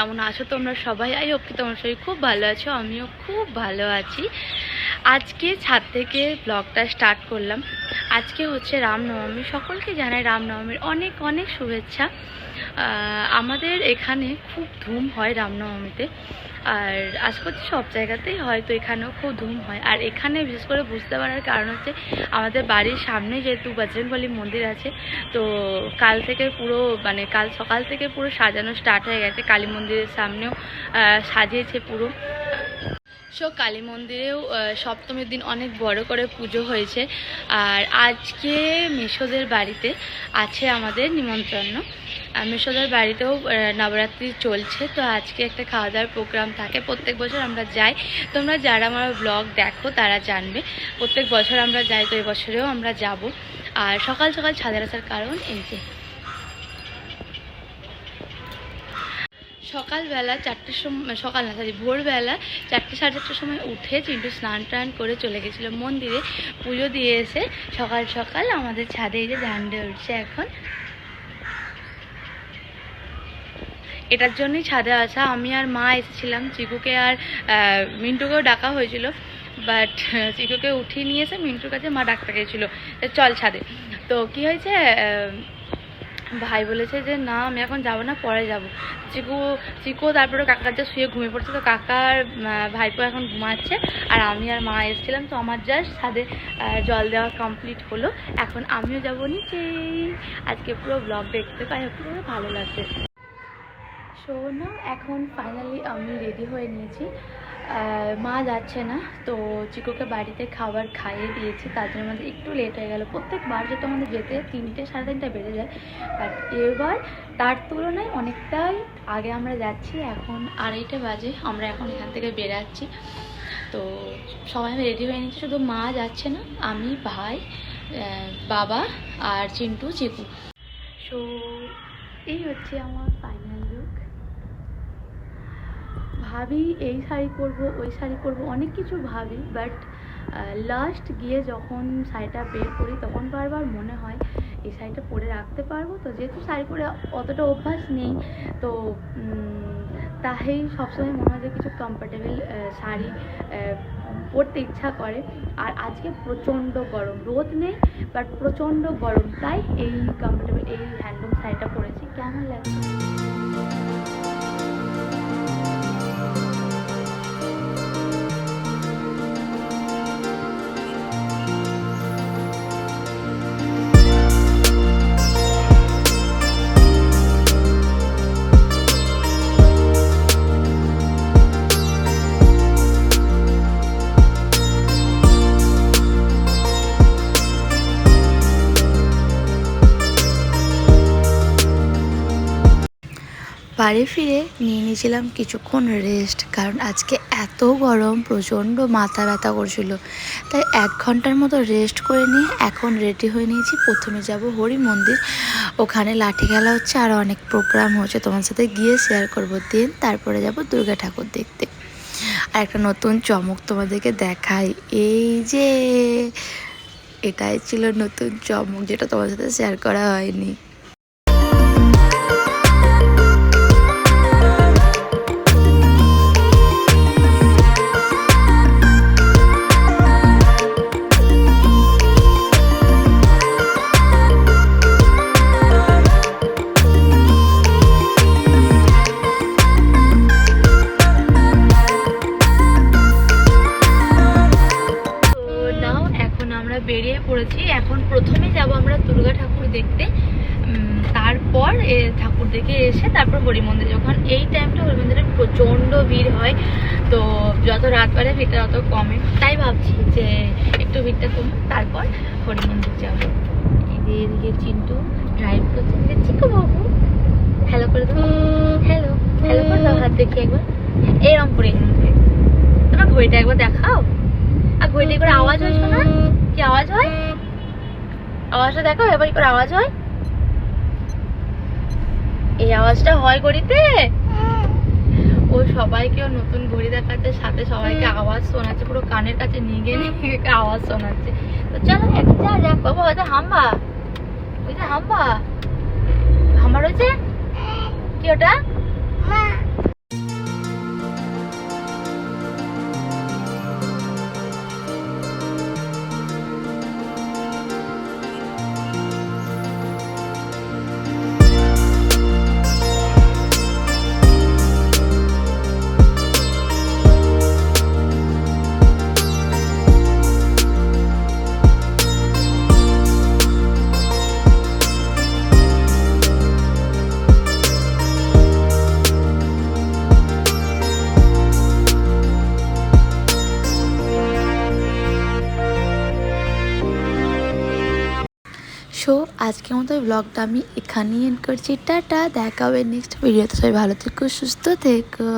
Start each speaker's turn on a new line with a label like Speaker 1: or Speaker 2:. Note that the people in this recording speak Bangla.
Speaker 1: কেমন আছো তোমরা সবাই? আই হোপ কি তোমরা সবাই খুব ভালো আছো, আমিও খুব ভালো আছি। আজকে ছাদ থেকে ব্লগটা স্টার্ট করলাম। আজকে হচ্ছে রামনবমী, সকলকে জানাই রামনবমীর অনেক অনেক শুভেচ্ছা। আমাদের এখানে খুব ধুম হয় রামনবমীতে, আর আশা করছি সব জায়গাতেই হয়তো এখানেও খুব ধুম হয়। আর এখানে বিশেষ করে বুঝতে পারার কারণ হচ্ছে আমাদের বাড়ির সামনে যেহেতু বজরংবলী মন্দির আছে, তো কাল থেকে পুরো কাল সকাল থেকে পুরো সাজানো স্টার্ট হয়ে গেছে। কালী মন্দিরের সামনেও সাজিয়েছে পুরো। সো কালী মন্দিরেও সপ্তমীর দিন অনেক বড় করে পুজো হয়েছে। আর আজকে মেসোদের বাড়িতে আছে আমাদের নিমন্ত্রণ। মেসোদের বাড়িতেও নবরাত্রি চলছে, তো আজকে একটা খাওয়া দাওয়ার প্রোগ্রাম থাকে। প্রত্যেক বছর আমরা যাই, তোমরা যারা আমার ব্লগ দেখো তারা জানবে প্রত্যেক বছর আমরা যাই, তো এবছরেও আমরা যাব। আর সকাল সকাল ছাদে আসার কারণ এই যে সকালবেলা 4টের সময়, ভোরবেলা 4টে সাড়ে 4টের সময় উঠে চিন্টু স্নান টান করে চলে গেছিলো মন্দিরে। পুজো দিয়ে এসে সকাল সকাল আমাদের ছাদে এই যে ঝান্ডা উঠছে এখন। এটার জন্যই ছাদে আসা। আমি আর মা এসেছিলাম, চিকুকে আর মিন্টুকেও ডাকা হয়েছিল, বাট চিকুকে উঠিয়ে নিয়ে এসে মিন্টুর কাছে মা ডাকতে গেছিলো চল ছাদে। তো কি হয়েছে, ভাই বলেছে যে না আমি এখন যাবো না, পরে যাবো। চিকু তারপরে কাকার কাছে শুয়ে ঘুমিয়ে পড়ছে, তো কাকার ভাইপো এখন ঘুমাচ্ছে, আর আমি আর মা এসেছিলাম। তো আমার জাস্ট ছাদে জল দেওয়া কমপ্লিট হলো, এখন আমিও যাবো নিচে। আজকে পুরো ব্লগ দেখতে পাই, পুরো ভালো লাগছে। সো না, এখন ফাইনালি আমি রেডি হয়ে নিয়েছি। মা যাচ্ছে না, তো চিকুকে বাড়িতে খাবার খাইয়ে দিয়েছি, তার জন্য আমাদের একটু লেট হয়ে গেল। প্রত্যেকবার যেহেতু আমাদের যেতে 3টে সাড়ে 3টে বেজে যায়, বাট এবার তার তুলনায় অনেকটাই আগে আমরা যাচ্ছি। এখন 2:30 বাজে, আমরা এখন এখান থেকে বেরাচ্ছি। তো সবাই আমি রেডি হয়ে নিচ্ছি, শুধু মা যাচ্ছে না, আমি, ভাই, বাবা আর চিন্টু, চিকু। সো এই হচ্ছে আমার ফাইনাল লুক। ভাবি এই শাড়ি পরবো, ওই শাড়ি পরবো, অনেক কিছু ভাবি, বাট লাস্ট গিয়ে যখন শাড়িটা বের করি তখন বারবার মনে হয় এই শাড়িটা পরে রাখতে পারবো। তো যেহেতু শাড়ি পরে অতটা অভ্যাস নেই, তো তাই সবসময় মনে হয় যে কিছু কমফোর্টেবল শাড়ি পরতে ইচ্ছা করে। আর আজকে প্রচণ্ড গরম, রোদ নেই বাট প্রচণ্ড গরম, তাই এই কমফোর্টেবল এই হ্যান্ডলুম শাড়িটা পরেছি। কেমন লাগছে? বাড়ি ফিরে নিয়ে নিয়েছিলাম কিছুক্ষণ রেস্ট, কারণ আজকে এত গরম, প্রচণ্ড মাথা ব্যথা করছিল, তাই 1 ঘন্টার মতো রেস্ট করে নিয়ে এখন রেডি হয়ে নিয়েছি। প্রথমে যাব হরি মন্দির, ওখানে লাঠি খেলা হচ্ছে আর অনেক প্রোগ্রাম হচ্ছে, তোমার সাথে গিয়ে শেয়ার করবো। দেন তারপরে যাব দুর্গা ঠাকুর দেখতে। আর একটা নতুন চমক তোমাদেরকে দেখাই, এই যে এটাই ছিল নতুন চমক, যেটা তোমার সাথে শেয়ার করা হয়নি। বেরিয়ে পড়েছি, এখন প্রথমে যাব আমরা দুর্গা ঠাকুর দেখতে, তারপর ঠাকুর দেখে এসে তারপর হরি মন্দির। যখন এই টাইমটা হরি মন্দিরে প্রচণ্ড ভিড় হয়, তো যত রাত বাড়ে ভিড়টা তত কমে, তাই ভাবছি যে একটু ভিড়টা কমে তারপর হরি মন্দির যাবো। এদিকে চিন্টু ড্রাইভ করছে, চিকু বাবু হ্যালো করে দেবো, হ্যালো হ্যালো করে দাও, হাত দেখি একবার, এরম করে তোমার ঘড়িটা একবার দেখাও। আর ঘড়িটা করে আওয়াজ হয়েছে না, কি আওয়াজ হয়? আওয়াজটা দেখো, এবার করে আওয়াজ হয়, এই আওয়াজটা হয় ঘড়িতে। ও সবাইকেও নতুন ঘড়ি দেখাচ্ছে, সাথে সবাইকে আওয়াজ শোনাচ্ছে, পুরো কানের কাছে নিয়ে গিয়ে আওয়াজ শোনাচ্ছে। তো চলো একটা যাক। বাবা ওটা হাম্বা, ওই যে হাম্বা, হাম্বা রয়েছে কি ওটা?
Speaker 2: সো আজকের মতো ব্লগটা আমি এখানেই এন্ড করছি। টাটা, দেখা হবে নেক্সট ভিডিওতে। সবাই ভালো থেকো, সুস্থ থেকো।